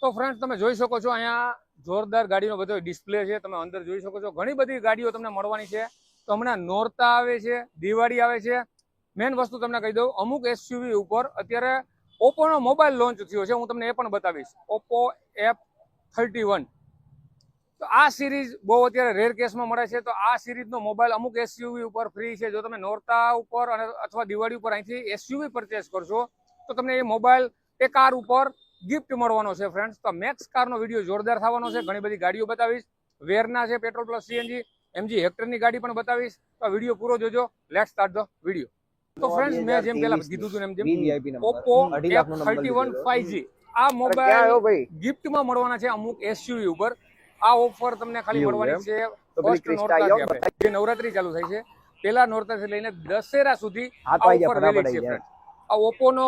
તો ફ્રેન્ડ તમે જોઈ શકો છો અહીંયા જોરદાર ગાડીનો બધો ડિસ્પ્લે છે, તમે અંદર જોઈ શકો છો ઘણી બધી ગાડીઓ તમને મળવાની છે। તો હમણાં નોરતા આવે છે, દિવાળી આવે છે। મેન વસ્તુ તમને કહી દઉં, અમુક એસયુવી ઉપર અત્યારે ઓપ્પોનો મોબાઈલ લોન્ચ થયો છે, હું તમને એ પણ બતાવીશ, ઓપ્પો F31। તો આ સિરીઝ બહુ અત્યારે રેર કેસમાં મળે છે, તો આ સિરીઝનો મોબાઈલ અમુક એસયુવી ઉપર ફ્રી છે। જો તમે નોરતા ઉપર અને અથવા દિવાળી ઉપર અહીંથી એસયુવી પરચેસ કરશો તો તમને એ મોબાઈલ એ કાર ઉપર ગિફ્ટ મળવાનો છે ફ્રેન્ડ્સ। તો મેક્સ કારનો વિડીયો જોરદાર થવાનો છે, ઘણી બધી ગાડીઓ બતાવીશ, વેરના છે, પેટ્રોલ પ્લસ સીએનજી, MG હેક્ટરની ગાડી પણ બતાવીશ। તો આ વિડીયો પૂરો જોજો, લેટ્સ સ્ટાર્ટ ધ વિડીયો। તો ફ્રેન્ડ્સ મેં જેમ પહેલા કીધું હતું એમ ઓપ્પો F31 5G આ મોબાઈલ ગિફ્ટમાં મળવાના છે અમુક એસયુવી ઉપર। આ ઓફર તમને ખાલી મળવાની છે ફર્સ્ટ નોરતાથી, આપણે જે નવરાત્રી ચાલુ થઈ છે પહેલા નોરતાથી લઈને દશેરા સુધી આ ઓફર વેલિડ છે ફ્રેન્ડ। આ ઓપ્પોનો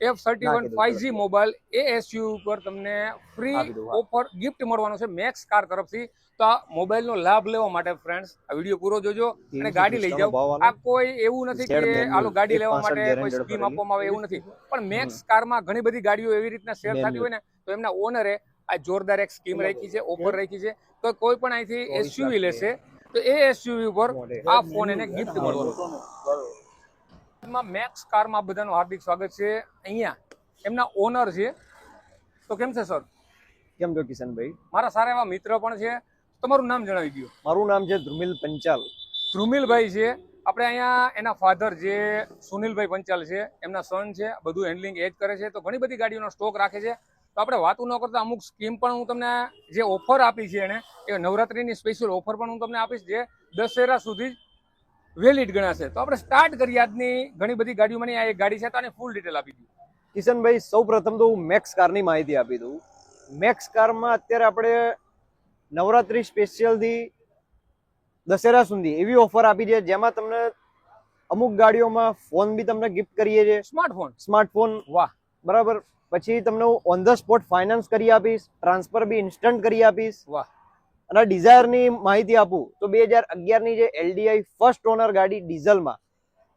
F31 5G મોબાઈલ એ એસયુવી ઉપર તમને ફ્રી ઓફર ગિફ્ટ મળવાનો છે મેક્સ કાર તરફથી। તો આ મોબાઈલનો લાભ લેવા માટે ફ્રેન્ડ્સ આ વિડીયો પૂરો જોજો અને ગાડી લઈ જાઓ। આ કોઈ એવું નથી કે આલો ગાડી લેવા માટે કોઈ સ્કીમ આપવામાં આવે એવું નથી, પણ મેક્સ કારમાં ઘણી બધી ગાડીઓ એવી રીતના સેલ થતી હોય ને, તો એમના ઓનરે આ જોરદાર એક સ્કીમ રાખી છે, ઓફર રાખી છે। તો કોઈ પણ અહીંથી એસયુવી લેશે તો એ એસયુવી ઉપર આ ફોન એને ગિફ્ટ મળવાનો છે। મેક્સ કારમાં બધાનું હાર્દિક સ્વાગત છે। અહીંયા એમના ઓનર છે, તો કેમ છે સર? કેમ છો કિશનભાઈ? મારા સારા એવા મિત્ર પણ છે, તમારું નામ જણાવી દો। મારું નામ છે ધ્રુમિલ પંચાલ। ધ્રુમિલભાઈ છે આપણે અહીંયા, એના ફાધર જે સુનિલભાઈ પંચાલ છે, એમના સન છે, બધું હેન્ડલિંગ એ જ કરે છે। તો ઘણી બધી ગાડીઓનો સ્ટોક રાખે છે। તો આપણે વાતું ન કરતા અમુક સ્કીમ પણ હું તમને જે ઓફર આપી છે એને, એ નવરાત્રીની સ્પેશિયલ ઓફર પણ હું તમને આપીશ જે દશેરા સુધી વેલિડ ગણાશે। તો આપણે સ્ટાર્ટ કરીએ આજની ઘણી બધી ગાડીઓમાંની આ એક ગાડી છે, તો આની ફૂલ ડિટેલ આપી દઉં। કિશનભાઈ સૌ પ્રથમ તો હું મેક્સ કારની માહિતી આપી દઉં। મેક્સ કારમાં અત્યારે આપણે નવરાત્રી સ્પેશિયલથી દશેરા સુધી એવી ઓફર આપી છે જેમાં તમને અમુક ગાડીઓમાં ફોન બી તમને ગિફ્ટ કરીએ છીએ, સ્માર્ટફોન। વાહ, બરાબર। પછી તમને હું ઓન ધ સ્પોટ ફાઇનાન્સ કરી આપીશ, ટ્રાન્સફર બી ઇન્સ્ટન્ટ કરી આપીશ। વાહ। અને ડિઝાયરની માહિતી આપું તો 2011ની જે LDI ફર્સ્ટ ઓનર ગાડી ડીઝલમાં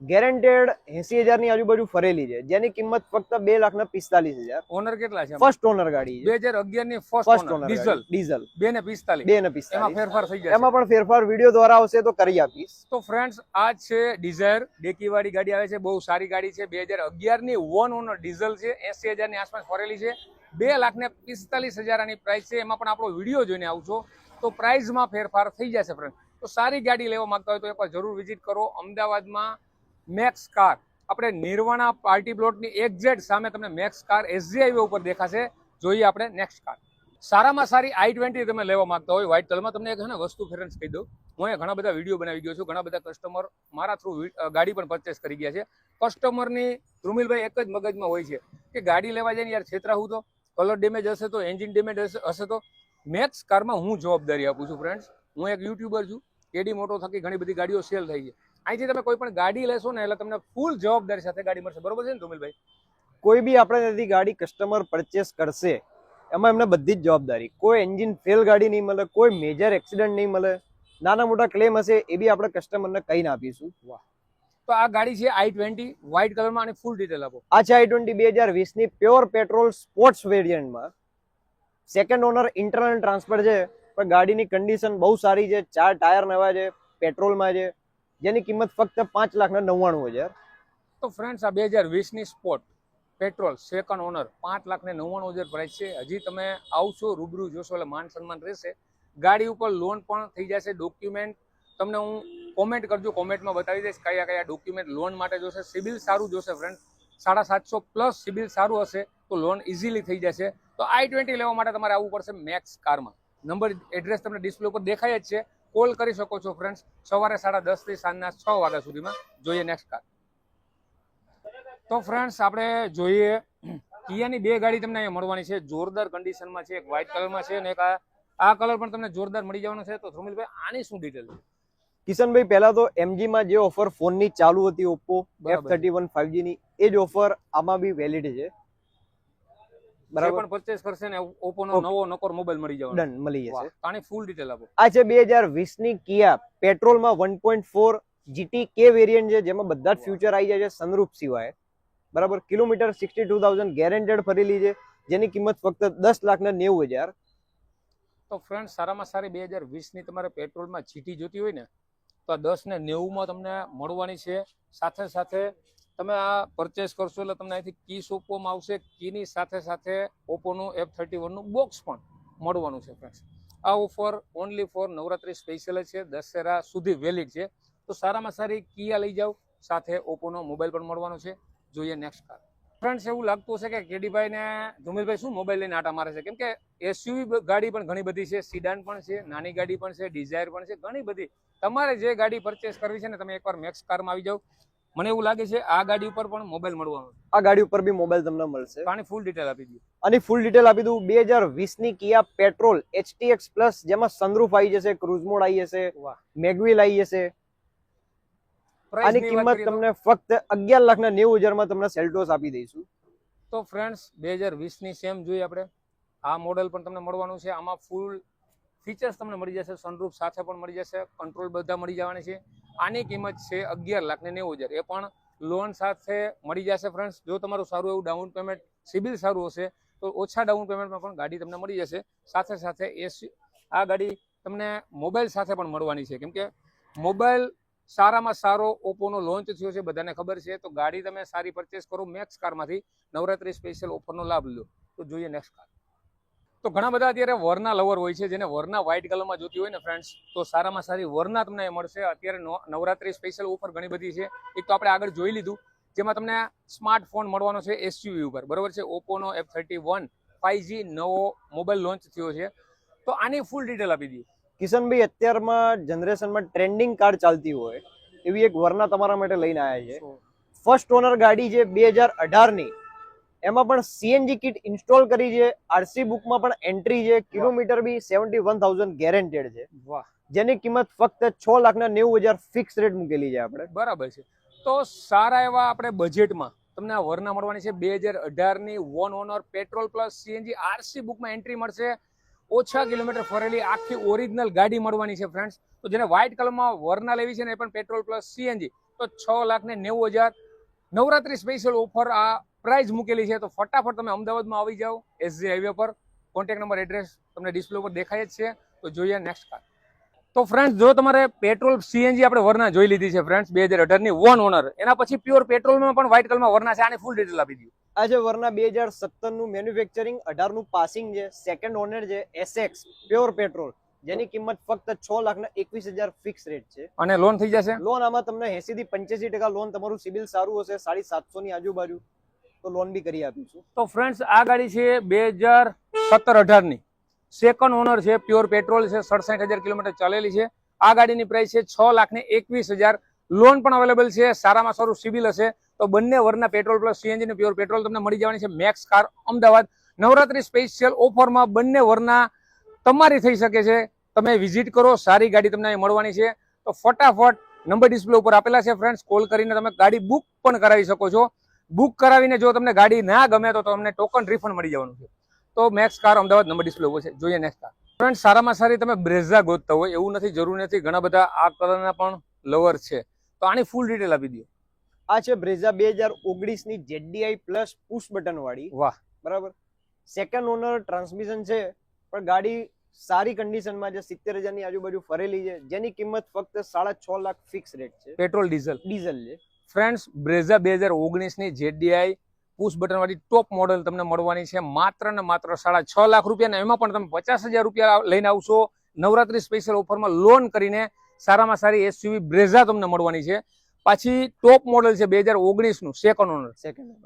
ગેરંટેડ 80,000 ની આજુબાજુ ફરેલી છે, જેની કિંમત ફક્ત 2,45,000। ઓનર કેટલા છે? ફર્સ્ટ ઓનર ગાડી છે, 2011 ની ફર્સ્ટ ઓનર ડીઝલ 2,45,000। એમાં ફેરફાર થઈ જશે, એમાં પણ ફેરફાર વિડીયો દ્વારા આવશે તો કરી આપીશ। તો ફ્રેન્ડ્સ આ છે ડિઝાયર, ડેકીવાળી ગાડી આવે છે, બહુ સારી ગાડી છે, 2011 ની વન ઓનર ડીઝલ છે, 80,000 ની આસપાસ ફરેલી છે, 2,45,000 આની પ્રાઇસ છે। એમાં પણ આપણો વિડીયો જોઈને આવશો તો પ્રાઇઝમાં ફેરફાર થઈ જશે ફ્રેન્ડ। તો સારી ગાડી લેવા માંગતા હોય તો એકવાર જરૂર વિઝિટ કરો અમદાવાદમાં મેક્સ કાર। આપણે નિર્વાણા પાર્ટી પ્લોટની એક્ઝેક્ટ સામે તમને મેક્સ કાર SG હાઈવે ઉપર દેખાશે। જોઈએ આપણે નેક્સ્ટ કાર, સારામાં સારી i20 તમે લેવા માંગતા હોય વ્હાઇટ કલરમાં। તમને એક વસ્તુ ફ્રેન્ડ્સ કહી દઉં, હું અહીંયા ઘણા બધા વિડીયો બનાવી ગયો છું, ઘણા બધા કસ્ટમર મારા થ્રુ ગાડી પણ પરચેસ કરી ગયા છે। કસ્ટમરની ધ્રુમિલભાઈ એક જ મગજમાં હોય છે કે ગાડી લેવા જાય ને યાર છેતરાવું તો, કલર ડેમેજ હશે તો, એન્જિન ડેમેજ હશે તો। મેક્સ કારમાં હું જવાબદારી આપું છું ફ્રેન્ડ્સ। હું એક યુટ્યુબર છું, કેડી મોટો થકી ઘણી બધી ગાડીઓ સેલ થઈ છે। અહીંથી તમે કોઈ પણ ગાડી લેશો ને એટલે તમને ફૂલ જવાબદારી સાથે ગાડી મળશે, બરોબર છે ને ધ્રુમિલભાઈ? કોઈ બી આપણે ત્યાંથી ગાડી કસ્ટમર પરચેસ કરશે એમાં એમને બધી જ જવાબદારી, કોઈ એન્જિન ફેલ ગાડી નહીં મળે, કોઈ મેજર એક્સિડન્ટ નહીં મળે, નાના મોટા ક્લેમ હશે એ બી આપણે કસ્ટમરને કહીને આપીશું। વાહ। તો આ ગાડી છે i20 વ્હાઇટ કલરમાં, અને ફૂલ ડિટેલ આપો। આ છે i20 2020 ની પ્યોર પેટ્રોલ સ્પોર્ટ્સ વેરિયન્ટમાં, સેકન્ડ ઓનર ઇન્ટરનલ ટ્રાન્સફર છે, પણ ગાડીની કન્ડિશન બહુ સારી છે, 4 ટાયર નવા છે, પેટ્રોલમાં છે, જેની કિંમત ફક્ત 5,99,000। તો ફ્રેન્ડ્સ આ 2020 ની sport petrol second owner 5,99,000 price છે। હજી તમે આવશો રૂબરૂ જોશો એટલે માન સન્માન રહેશે, ગાડી ઉપર લોન પણ થઈ જશે। ડોક્યુમેન્ટ તમને હું કોમેન્ટ કરજો, કોમેન્ટમાં બતાવી દઈશ કયા કયા ડોક્યુમેન્ટ લોન માટે જોશે। સિબિલ સારું જોશે ફ્રેન્ડ, 750 પ્લસ સિબિલ સારું હશે તો લોન ઇઝીલી થઈ જશે। તો i20 લેવા માટે તમારે આવવું પડશે મેક્સ કારમાં। નંબર એડ્રેસ તમને ડિસ્પ્લે ઉપર દેખાય જ છે, કોલ કરી શકો છો ફ્રેન્ડ્સ, સવારે 10:30 થી સાંજના 6 વાગ્યા સુધીમાં। જોઈએ નેક્સ્ટ કાર। તો ફ્રેન્ડ્સ આપણે જોઈએ કિયાની બે ગાડી તમને અહીંયા મળવાની છે, જોરદાર કન્ડિશનમાં છે, એક વ્હાઇટ કલરમાં છે અને એક આ કલર પણ તમને જોરદાર મળી જવાનો છે। તો ધ્રુમિલભાઈ આની શું ડિટેલ છે? કિશનભાઈ પહેલા તો MG માં જે ઓફર ફોનની ચાલુ હતી ઓપ્પો F31 5G ની, એ જ ઓફર આમાં બી વેલિડ છે, બરાબર? પણ પરચેસ કરશે ને ઓપ્પોનો નવો નકોર મોબાઈલ મળી જવાનો, ડન મળી જશે। આની ફૂલ ડિટેલ આપો। આ છે 2020 ની કિયા પેટ્રોલમાં 1.4 GT K વેરિયન્ટ છે, જેમાં બધા જ ફ્યુચર આવી જાય છે સનરૂફ સિવાય, બરાબર? કિલોમીટર 62,000 ગેરંટેડ ફરેલી છે, જેની કિંમત ફક્ત 10,90,000. તો ફ્રેન્ડ સારામાં સારી 2020ની તમારે પેટ્રોલમાં જીટી જોતી હોય ને તો આ 10,90 તમને મળવાની છે. સાથે સાથે તમે આ પરચેસ કરશો એટલે તમને અહીંથી કી સોંપવામાં આવશે. કીની સાથે સાથે ઓપ્પોનું F31નું બોક્સ પણ મળવાનું છે ફ્રેન્ડ્સ. આ offer only for Navratri special છે, દશેરા સુધી વેલિડ છે. તો સારામાં સારી કિયા લઈ જાઓ, સાથે ઓપ્પોનો મોબાઈલ પણ મળવાનો છે. જોઈએ નેક્સ્ટ કાર. ફ્રેન્ડ્સ એવું લાગતું હશે કે કેડીભાઈ ને ધુમિલભાઈ શું મોબાઈલ લઈને આટા મારે છે, કેમ કે એસયુવી ગાડી પણ ઘણી બધી છે, સીડાન પણ છે, નાની ગાડી પણ છે, ડિઝાયર પણ છે, ઘણી બધી. તમારે જે ગાડી પરચેસ કરવી છે ને તમે એકવાર મેક્સ કારમાં આવી જાઓ. મને એવું લાગે છે આ ગાડી ઉપર પણ મોબાઈલ મળવાનો છે. આ ગાડી ઉપર બી મોબાઈલ તમને મળશે. આની ફૂલ ડિટેલ આપી દઉં. આની ફૂલ ડિટેલ આપી દઉં. 2020ની કિયા પેટ્રોલ HTX પ્લસ, જેમાં સનરૂફ આવી જશે, ક્રુઝ મોડ આવી જશે, મેગવિલ આવી જશે. આની કિંમત તમને ફક્ત 11,90,000 માં તમને સેલ્ટોસ આપી દઈશું. તો ફ્રેન્ડ્સ 2020ની સેમ જોઈએ આપણે. આ મોડેલ પણ તમને મળવાનું છે. આમાં ફૂલ ફીચર્સ તમને મળી જશે, સનરૂફ સાથે પણ મળી જશે, કંટ્રોલ બધા મળી જવાની છે. આની કિંમત છે 11,90,000. એ પણ લોન સાથે મળી જશે ફ્રેન્ડ્સ. જો તમારું સારું એવું ડાઉન પેમેન્ટ, સિબિલ સારું હશે તો ઓછા ડાઉન પેમેન્ટમાં પણ ગાડી તમને મળી જશે. સાથે સાથે આ ગાડી તમને મોબાઈલ સાથે પણ મળવાની છે, કેમ કે મોબાઈલ સારામાં સારો ઓપ્પોનો લોન્ચ થયો છે, બધાને ખબર છે. તો ગાડી તમે સારી પરચેસ કરો મેક્સ કારમાંથી, નવરાત્રી સ્પેશિયલ ઓફરનો લાભ લો. તો જોઈએ નેક્સ્ટ કાર. તો ઘણા બધા અત્યારે વરના લવર હોય છે, જેને વરના વ્હાઇટ કલરમાં જોતી હોય ને ફ્રેન્ડ્સ, તો સારામાં સારી વરના તમને મળશે. અત્યારે નવરાત્રી સ્પેશિયલ ઓફર ઘણી બધી છે. એક તો આપણે આગળ જોઈ લીધું, જેમાં તમને સ્માર્ટફોન મળવાનો છે એસયુવી ઉપર, બરોબર છે. ઓપ્પોનો F31 5G નવો મોબાઈલ લોન્ચ થયો છે. તો આની ફૂલ ડિટેલ આપી દઈએ. કિશનભાઈ, અત્યારમાં જનરેશનમાં ટ્રેન્ડિંગ કાર ચાલતી હોય એવી એક વરના તમારા માટે લઈને આવ્યા છે. ફર્સ્ટ ઓનર ગાડી છે 2018ની, એમાં પણ સીએનજી કિટ ઇન્સ્ટોલ કરી છે. આરસી બુકમાં પણ એન્ટ્રી છે. કિલોમીટર બી 71,000 ગેરેન્ટેડ છે. વાહ. જેની કિંમત ફક્ત 6,90,000 ફિક્સ રેટ મૂકેલી છે આપણે. બરાબર છે. તો સારા એવા આપણે બજેટમાં તમને આ વરના મળવાની છે. 2018ની one owner petrol plus CNG RC બુકમાં એન્ટ્રી મળશે. ઓછા કિલોમીટર ફરેલી આખી ઓરિજિનલ ગાડી મળવાની છે ફ્રેન્ડ્સ. તો જેને વ્હાઇટ કલરમાં વરના લેવી છે ને એ પણ પેટ્રોલ પ્લસ સીએનજી, તો 6,90,000 નવરાત્રી સ્પેશિયલ ઓફર આ પ્રાઇઝ મૂકેલી છે. તો ફટાફટ તમે અમદાવાદમાં આવી જાઓ, એસજી હાઈવે પર. કોન્ટેક્ટ નંબર, એડ્રેસ તમને ડિસ્પ્લે ઉપર દેખાય જ છે. તો જોઈએ નેક્સ્ટ કાર. તો ફ્રેન્ડ્સ, જો તમારે પેટ્રોલ સીએનજી આપણે વરના જોઈ લીધી છે ફ્રેન્ડ્સ 2018ની વન ઓનર, એના પછી પ્યોર પેટ્રોલમાં પણ વ્હાઇટ કલરમાં વરના છે. આની ફૂલ ડિટેલ આપી દઉં. આ છે વરના 2017નું મેન્યુફેક્ચરિંગ, 18નું પાસિંગ છે, સેકન્ડ ઓનર છે, SX પ્યોર પેટ્રોલ, જેની કિંમત ફક્ત 6,21,000 ફિક્સ રેટ છે. અને લોન થઈ જશે. લોન આમાં તમને 80 થી 85% લોન, તમારું સિબિલ સારું હશે 750 ની આજુબાજુ, તો લોન બી કરી આપીશું. તો ફ્રેન્ડ્સ, આ ગાડી છે 2017-18ની, સેકન્ડ ઓનર છે, પ્યોર પેટ્રોલ છે, 67,000 કિલોમીટર ચાલેલી છે. આ ગાડીની પ્રાઇસ છે 6,21,000. લોન પણ અવેલેબલ છે. સારામાં સારું સિબિલ હશે તો બંને વરના પેટ્રોલ પ્લસ સીએનજી ને પ્યોર પેટ્રોલ તમને મળી જવાની છે max car Ahmedabad. Navratri special ઓફરમાં બંને વરના તમારી થઈ શકે છે. તમે વિઝિટ કરો, સારી ગાડી તમને મળવાની છે. તો ફટાફટ નંબર ડિસ્પ્લે ઉપર આપેલા છે ફ્રેન્ડ્સ, કોલ કરીને તમે ગાડી બુક પણ કરાવી શકો છો. બુક કરાવીને જો તમને ગાડી ના ગમે તો તમને ટોકન રિફંડ મળી જવાનું છે. તો Max car Ahmedabad number display ઉપર છે. જોઈએ નેક્સ્ટ કાર. ફ્રેન્ડ્સ, સારામાં સારી તમે બ્રેઝા ગોતતા હોય એવું નથી, જરૂર નથી. ઘણા બધા આ કલરના પણ લવર છે. તો આની ફૂલ ડિટેલ આપી દો. આ છે બ્રેઝા 2019ની ZDI પ્લસ પુશ બટન વાળી. વાહ. બરાબર. સેકન્ડ ઓનર ટ્રાન્સમિશન છે, પણ ગાડી સારી કન્ડિશનમાં છે, 70,000 ની આજુબાજુ ફરેલી છે, જેની કિંમત ફક્ત 6.5 લાખ ફિક્સ રેટ છે. પેટ્રોલ ડીઝલ છે. ફ્રેન્ડ્સ, બ્રેઝા 2019ની ZDI પુશ બટન વાળી ટોપ મોડલ તમને મળવાની છે માત્ર ને માત્ર 6.5 લાખ રૂપિયા. એમાં પણ તમે 50,000 રૂપિયા લઈને આવશો નવરાત્રી સ્પેશિયલ ઓફરમાં લોન કરીને. સારામાં સારી એસયુવી બ્રેઝા તમને મળવાની છે. પાછી ટોપ મોડલ છે 2019નું સેકન્ડ ઓનર.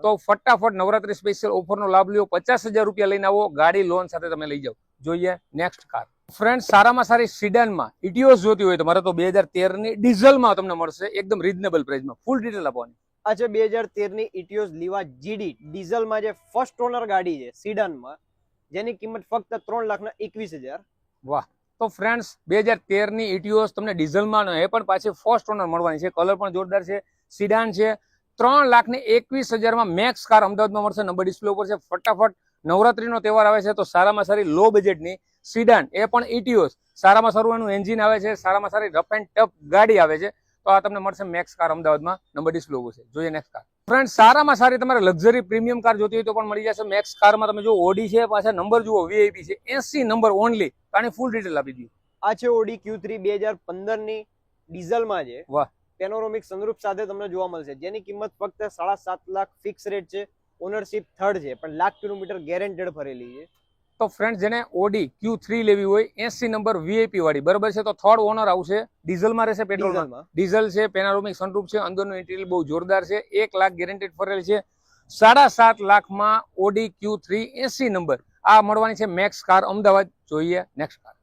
તો ફટાફટ નવરાત્રી સ્પેશિયલ ઓફરનો લાભ લ્યો. 50,000 રૂપિયા લઈને આવો, ગાડી લોન સાથે તમે લઈ જાઓ. જોઈએ નેક્સ્ટ કાર. ફ્રેન્ડ્સ, સારામાં સારી સિડાનમાં ઇટિયોસ જોતી હોય તો મારે તો 2013ની ડીઝલમાં તમને મળશે એકદમ રીઝનેબલ પ્રાઇસમાં. ફૂલ ડિટેલ આપવાની. આ છે 2013ની ઇટિયોસ લીવા GD ડીઝલમાં, જે ફર્સ્ટ ઓનર ગાડી છે સિડાનમાં, જેની કિંમત ફક્ત 3,21,000. વાહ. તો ફ્રેન્ડ્સ, 2013ની ઇટિયોસ તમને ડીઝલમાં એ પણ પાછી ફર્સ્ટ ઓનર મળવાની છે. કલર પણ જોરદાર છે, સિડાન છે. 3,21,000માં મેક્સ કાર અમદાવાદમાં મળશે. નંબર ડિસ્પ્લે ઉપર છે. ફટાફટ નવરાત્રીનો તહેવાર આવે છે તો સારામાં સારી લો બજેટની સિડાન, એ પણ ઇટિયોસ, સારામાં સારું એનું એન્જિન આવે છે, સારામાં સારી રફ એન્ડ ટફ ગાડી આવે છે. તો આ તમને મળશે મેક્સ કાર અમદાવાદમાં. નંબર ડિસ્પ્લે ઉપર છે. જોઈએ નેક્સ્ટ કાર. ફ્રેન્ડ સારામાં સારી તમારે લક્ઝરી પ્રીમિયમ કાર જોતી હોય તો પણ મળી જશે. મેક્સ કારમાં તમે જો ઓડી છે, પાછા નંબર જુઓ વીઆઈપી છે, 80 નંબર ઓનલી. આની ફૂલ ડિટેલ આપી દઉં. આ છે ઓડી Q3 2015 ની ડીઝલમાં છે. વાહ. પેનોરામિક સનરૂફ સાથે તમને જોવા મળશે, જેની કિંમત ફક્ત 7.5 લાખ ફિક્સ રેટ છે. ઓનરશિપ થર્ડ છે, પણ લાખ કિલોમીટર ગેરેન્ટેડ ફરેલી છે. તો ફ્રેન્ડ જેને ઓડી Q3 લેવી હોય 80 નંબર વીઆઈપી વાળી, બરાબર છે, તો થર્ડ ઓનર આવશે. ડીઝલમાં રહેશે, પેટ્રોલમાં. ડીઝલ છે, પેનોરામિક સનરૂફ છે, અંદરનું ઇન્ટિરિયર બહુ જોરદાર છે. 1 લાખ ગેરેન્ટેડ ફરેલ છે. 7.5 લાખમાં ઓડી Q3 80 નંબર આ મળવાની છે મેક્સ કાર અમદાવાદ. જોઈએ નેક્સ્ટ કાર.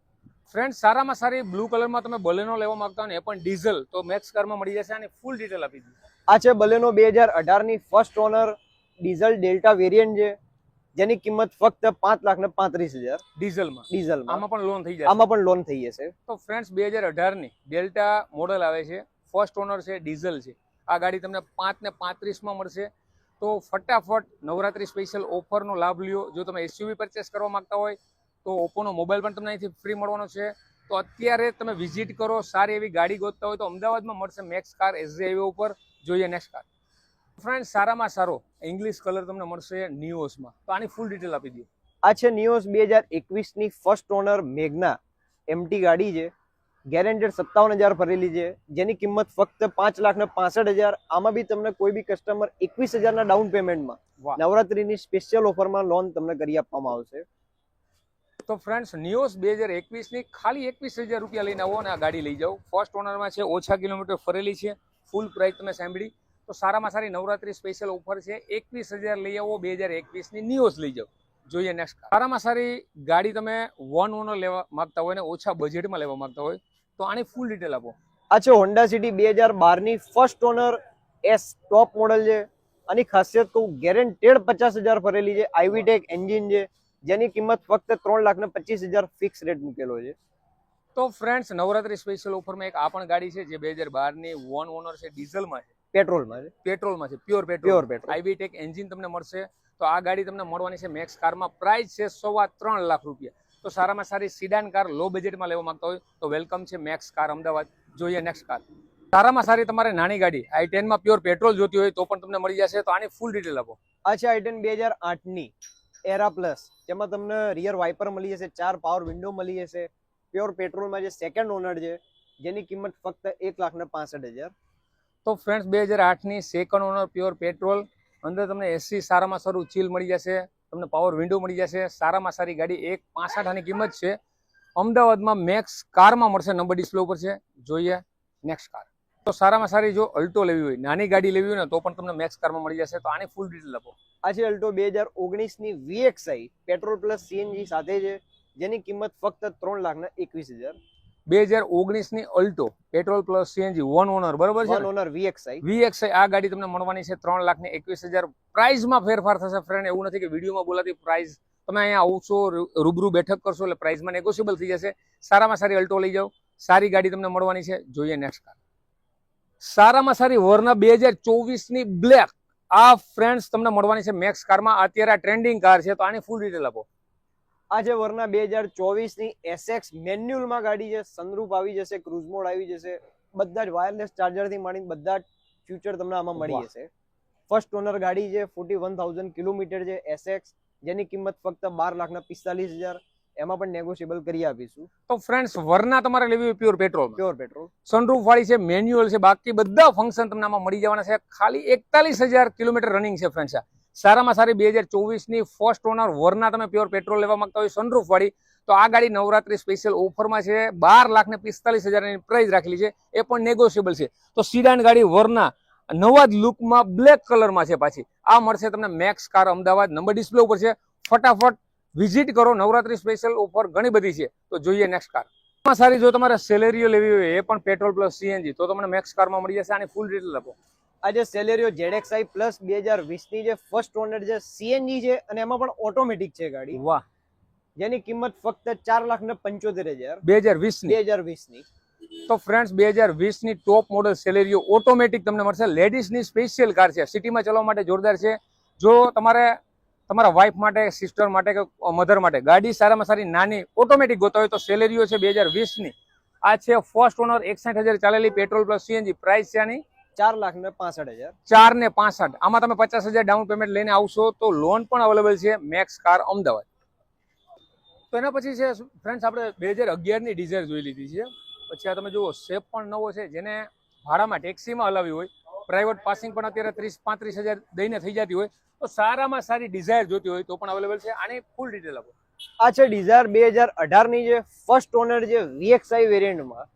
ફ્રેન્ડ સારામાં સારી બ્લુ કલરમાં તમે બલેનો લેવા માંગતા હોય ને, એ પણ ડીઝલ, તો મેક્સ કારમાં મળી જશે. આની ફૂલ ડિટેલ આપી દીધી. આ છે બલેનો 2018 ની first honour diesel delta variant છે, જેની કિંમત ફક્ત 5,35,000 ડીઝલમાં. આમાં પણ લોન થઈ જશે. આમાં પણ લોન થઈ જશે. તો ફ્રેન્ડ્સ 2018 ની ડેલ્ટા મોડલ આવે છે, ફર્સ્ટ ઓનર છે, ડીઝલ છે. આ ગાડી તમને 5,35,000 માં મળશે. તો ફટાફટ નવરાત્રી સ્પેશિયલ ઓફરનો લાભ લ્યો. જો તમે એસયુવી પરચેસ કરવા માંગતા હોય તો ઓપ્પોનો મોબાઈલ પણ તમને અહીંથી ફ્રી મળવાનો છે. તો અત્યારે તમે વિઝિટ કરો. સારી એવી ગાડી ગોતતા હોય તો અમદાવાદમાં મળશે મેક્સ કાર એસજી હાઈવે ઉપર. જોઈએ નેક્સ્ટ કાર. ફ્રેન્ડ સારામાં સારો ઇંગ્લિશ કલર તમને મળશે નિયોસમાં. તો આની ફૂલ ડિટેલ આપી દો. આ છે નિયોસ 2021 ની ફર્સ્ટ ઓનર મેગ્ના એમટી ગાડી છે, ગેરેન્ટેડ 57,000 ભરેલી છે, જેની કિંમત ફક્ત 5,65,000. આમાં બી તમને કોઈ બી કસ્ટમર 21,000 ના ડાઉન પેમેન્ટમાં નવરાત્રીની સ્પેશિયલ ઓફરમાં લોન તમને કરી આપવામાં આવશે. તો ફ્રેન્ડ્સ નિયોસ 2021 ની ખાલી 21,000 રૂપિયા લઈને આવો અને આ ગાડી લઈ જાઓ. ફર્સ્ટ ઓનરમાં છે, ઓછા કિલોમીટર ફરેલી છે, ફૂલ પ્રાઇસ તમે સાંભળી. તો સારામાં સારી નવરાત્રી સ્પેશિયલ ઓફર છે. 21,000 લઈ આવો, 2021 ની નિયોસ લઈ જાઓ. જોઈએ નેક્સ્ટ. સારામાં સારી ગાડી તમે વન ઓનર લેવા માંગતા હોય ને ઓછા બજેટમાં લેવા માંગતા હોય તો આની ફૂલ ડિટેલ આપો. આ છે હોન્ડા સિટી 2012 ની first honour S top model છે. આની ખાસિયત કહું, ગેરેન્ટેડ 50,000 ભરેલી છે, આઈવીટેક એન્જિન છે, જેની કિંમત ફક્ત 3,25,000 ફિક્સ રેટ મૂકેલો છે. તો ફ્રેન્ડ્સ નવરાત્રી સ્પેશિયલ ઓફરમાં એક આ પણ ગાડી છે જે 2012 ની વન ઓનર છે, ડીઝલમાં છે, પેટ્રોલમાં છે, પ્યોર પેટ્રોલ. આઈવીટેક એન્જિન તમને મળશે. તો આ ગાડી તમને મળવાની છે મેક્સ કારમાં. પ્રાઇસ છે 3.25 લાખ રૂપિયા. તો સારામાં સારી સિડાન કાર લો બજેટમાં લેવા માંગતા હોય તો વેલકમ છે મેક્સ કાર અમદાવાદ. જોઈએ નેક્સ્ટ કાર. સારામાં સારી તમારે નાની ગાડી i10 માં પ્યોર પેટ્રોલ જોતી હોય તો પણ તમને મળી જશે. તો આની ફૂલ ડિટેલ આપો. આ છે i10 2008 ની એરા પ્લસ, જેમાં તમને રિયર વાઇપર મળી જશે, 4 પાવર વિન્ડો મળી જશે, પ્યોર પેટ્રોલમાં જે સેકન્ડ ઓનર છે, જેની કિંમત ફક્ત 1,65,000. તો ફ્રેન્ડ્સ 2008 ની સેકન્ડ ઓનર પ્યોર પેટ્રોલ. અંદર તમને એસી સારામાં સારું ચીલ મળી જશે, તમને પાવર વિન્ડો મળી જશે. સારામાં સારી ગાડી 1,65,000 આની કિંમત છે. અમદાવાદમાં મેક્સ કારમાં મળશે, નંબર ડિસ્પ્લે ઉપર છે. જોઈએ નેક્સ્ટ કાર. તો સારામાં સારી જો અલ્ટો લેવી હોય, નાની ગાડી લેવી હોય ને તો પણ તમને મેક્સ કારમાં મળી જશે. તો આની ફૂલ ડિટેલ આપો. આ છે અલ્ટો 2019 ની VXI પેટ્રોલ પ્લસ CNG સાથે છે, જેની કિંમત ફક્ત 3,21,000. 2019 ની Alto petrol plus CNG one honour, બરોબર છે, વન ઓનર VXI આ ગાડી તમને મળવાની છે 3,21,000. પ્રાઇસમાં ફેરફાર થશે ફ્રેન્ડ. એવું નથી કે વિડીયોમાં બોલાતી પ્રાઇસ. તમે અહીંયા આવશો, રૂબરૂ બેઠક કરશો એટલે પ્રાઇસમાં નેગોશિયેબલ થઈ જશે. સારામાં સારી અલ્ટો લઈ જાઓ. સારી ગાડી તમને મળવાની છે. જોઈએ નેક્સ્ટ કાર. સારામાં સારી વર્ના 2024 ની બ્લેક આ ફ્રેન્ડ્સ તમને મળવાની છે મેક્સ કારમાં. અત્યારે આ ટ્રેન્ડિંગ કાર છે. તો આની ફૂલ ડિટેલ આપો. આ છે વર્ના 2024 ની SX મેન્યુઅલમાં ગાડી છે, સનરૂફ આવી જશે, ક્રુઝ મોડ આવી જશે, બધા જ વાયરલેસ ચાર્જર થી માંડીને બધા જ ફ્યુચર તમને આમાં મળી જશે. ફર્સ્ટ ઓનર ગાડી છે, 41,000 કિલોમીટર છે, SX, જેની કિંમત ફક્ત 12,45,000. એમાં પણ નેગોશિયેબલ કરી આપીશું. તો ફ્રેન્ડ્સ વર્ના તમારે લેવી હોય પ્યોર પેટ્રોલ, સનરૂફ વાળી છે, મેન્યુઅલ છે, બાકી બધા ફંક્શન તમને આમાં મળી જવાના છે. ખાલી 41,000 કિલોમીટર રનિંગ છે ફ્રેન્ડ્સ. સારામાં સારી 2024 ની ફર્સ્ટ ઓનર વર્ના તમે પ્યોર પેટ્રોલ લેવા માંગતા હોય સનરૂફ વાળી તો આ ગાડી નવરાત્રી સ્પેશિયલ ઓફરમાં છે. 12,45,000 ની પ્રાઇસ રાખેલી છે, એ પણ નેગોશિયેબલ છે. તો સીડાન ગાડી વર્ના નવા જ લુકમાં બ્લેક કલરમાં છે પાછી. આ મળશે તમને Max car Ahmedabad, number display ઉપર છે. ફટાફટ વિઝિટ કરો. નવરાત્રી સ્પેશિયલ ઓફર ઘણી બધી છે. તો જોઈએ નેક્સ્ટ કાર. સારી જો તમારે સેલેરીઓ લેવી હોય, એ પણ પેટ્રોલ પ્લસ CNG, તો તમને મેક્સ કારમાં મળી જશે. આની ફૂલ ડિટેલ આપો. આજે સેલેરીઓ ZXi પ્લસ 2020 ની જે ફર્સ્ટ ઓનર છે, CNG છે, અને એમાં પણ ઓટોમેટિક છે ગાડી. વાહ. જેની કિંમત ફક્ત 4,75,000. 2020 ની. તો ફ્રેન્ડ્સ 2020 ની ટોપ મોડલ સેલેરીઓ ઓટોમેટિક તમને મળશે. લેડીઝ ની સ્પેશિયલ કાર છે, સિટીમાં ચલાવવા માટે જોરદાર છે. જો તમારે તમારા વાઇફ માટે, સિસ્ટર માટે કે મધર માટે ગાડી સારામાં સારી નાની ઓટોમેટિક ગોતા હોય તો સેલેરીઓ છે 2020 ની. આ છે ફર્સ્ટ ઓનર, 61,000 ચાલેલી, પેટ્રોલ પ્લસ CNG. પ્રાઇસ છે આની 4,65,000. 4,65,000 આમાં તમે 50,000 ડાઉન પેમેન્ટ લઈને આવશો તો લોન પણ અવેલેબલ છે મેક્સ કાર અમદાવાદ. તો એના પછી છે ફ્રેન્ડ્સ આપણે 2011ની ડિઝાયર જોઈ લીધી છે. પછી આ તમે જુઓ શેપ પણ નવો છે, જેને ભાડામાં ટેક્સીમાં હલાવી હોય, પ્રાઇવેટ પાસિંગ પણ અત્યારે 30-35,000 દઈને થઈ જતી હોય, તો સારામાં સારી ડિઝાયર જોતી હોય તો પણ અવેલેબલ છે. આની ફૂલ ડિટેલ આપો. આ છે ડિઝાયર 2018 ની જે ફર્સ્ટ ઓનર જે VXI વેરિયન્ટમાં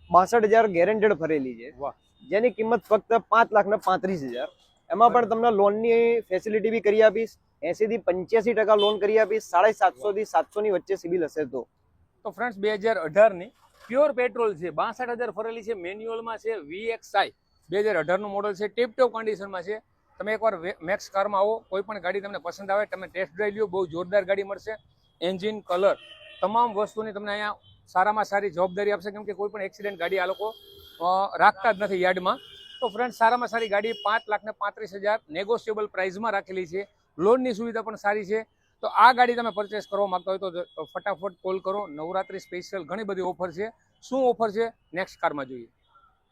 62,000 ગેરંટેડ ફરેલી છે, વાહ, જેની કિંમત ફક્ત 5,35,000. એમાં પણ તમને લોનની ફેસિલિટી બી કરી આપીશ. 80 થી 85% લોન કરી આપીશ. 750 થી 700 ની વચ્ચે સિબિલ હશે તો. તો ફ્રેન્ડ્સ 2018ની પ્યોર પેટ્રોલ છે, 62,000 ફરેલી છે, મેન્યુઅલમાં છે, VXI 2018 નું મોડલ છે, ટીપ ટોપ કન્ડિશનમાં છે. તમે એકવાર મેક્સ કારમાં આવો, કોઈ પણ ગાડી તમને પસંદ આવે તમે ટેસ્ટ ડ્રાઈવ લ્યો, બહુ જોરદાર ગાડી મળશે. એન્જિન, કલર, તમામ વસ્તુની તમને અહીંયા સારામાં સારી જવાબદારી આપશે, કેમ કે કોઈ પણ એક્સિડન્ટ ગાડી આ લોકો રાખતા જ નથી યાર્ડમાં. તો ફ્રેન્ડ સારામાં સારી ગાડી 5,35,000 નેગોશિયેબલ પ્રાઇસમાં રાખેલી છે. લોનની સુવિધા પણ સારી છે. તો આ ગાડી તમે પરચેસ કરવા માંગતા હોય તો ફટાફટ કોલ કરો. નવરાત્રી સ્પેશિયલ ઘણી બધી ઓફર છે. શું ઓફર છે નેક્સ્ટ કારમાં જોઈએ.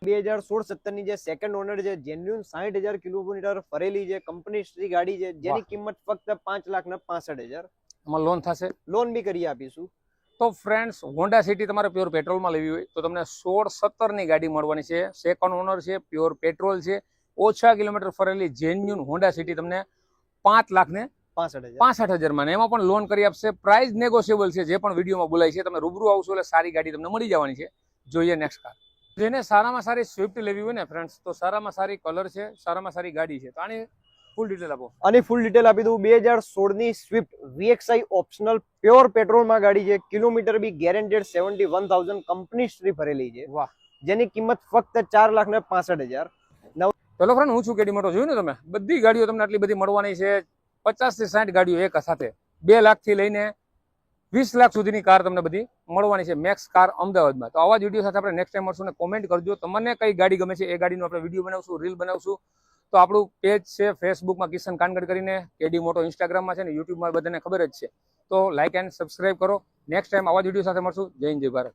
2016-17 ની જે સેકન્ડ ઓનર છે, જેન્યુન 60,000 કિલોમીટર ફરેલી છે, કંપની હિસ્ટ્રી ગાડી છે, જેની કિંમત ફક્ત 5,65,000. એમાં લોન થશે, લોન બી કરી આપીશું. તો ફ્રેન્ડ્સ હોન્ડા સિટી તમારે પ્યોર પેટ્રોલમાં લેવી હોય તો તમને 16-17ની ગાડી મળવાની છે. સેકન્ડ ઓનર છે, પ્યોર પેટ્રોલ છે, ઓછા કિલોમીટર ફરેલી જેન્યુન હોન્ડા સિટી તમને 5,65,000 એમાં પણ લોન કરી આપશે. પ્રાઇસ નેગોશિયેબલ છે, જે પણ વિડીયોમાં બોલાય છે. તમે રૂબરૂ આવશો એટલે સારી ગાડી તમને મળી જવાની છે. જોઈએ નેક્સ્ટ કાર. જેને સારામાં સારી સ્વિફ્ટ લેવી હોય ને ફ્રેન્ડ્સ, તો સારામાં સારી કલર છે, સારામાં સારી ગાડી છે. તો આની ફૂલ ડિટેલ આપો. આની ફૂલ ડિટેલ આપી દઉં. 2016 ની સ્વિફ્ટ VXI ઓપ્શનલ પ્યોર પેટ્રોલમાં ગાડી છે. કિલોમીટર બી ગેરંટેડ 71,000 કંપની હિસ્ટ્રી ભરેલી છે. વાહ, જેની કિંમત ફક્ત 4,65,000. ચલો ફ્રેન્ડ, હું છું કેડી મોટો. જોયું ને તમે, બધી ગાડીઓ તમને આટલી બધી મળવાની છે. 50 થી 60 ગાડીઓ એક સાથે, 2 લાખથી લઈને 20 લાખ સુધીની કાર તમને બધી મળવાની છે મેક્સ કાર અમદાવાદમાં. તો આવા જ વિડીયો સાથે આપણે નેક્સ્ટ ટાઈમ મળશું. ને કોમેન્ટ કરજો તમને કઈ ગાડી ગમે છે, એ ગાડીનો આપણે વિડીયો બનાવશું, રીલ બનાવશું. તો આપણું પેજ છે ફેસબુકમાં કિશન કાનગડ કરીને, કેડી મોટો ઇન્સ્ટાગ્રામમાં છે ને યુટ્યુબમાં બધાને ખબર જ છે. તો લાઇક એન્ડ સબસ્ક્રાઇબ કરો. નેક્સ્ટ ટાઈમ આવા જ વિડીયો સાથે મળશું. જય હિન્દ, જય ભારત.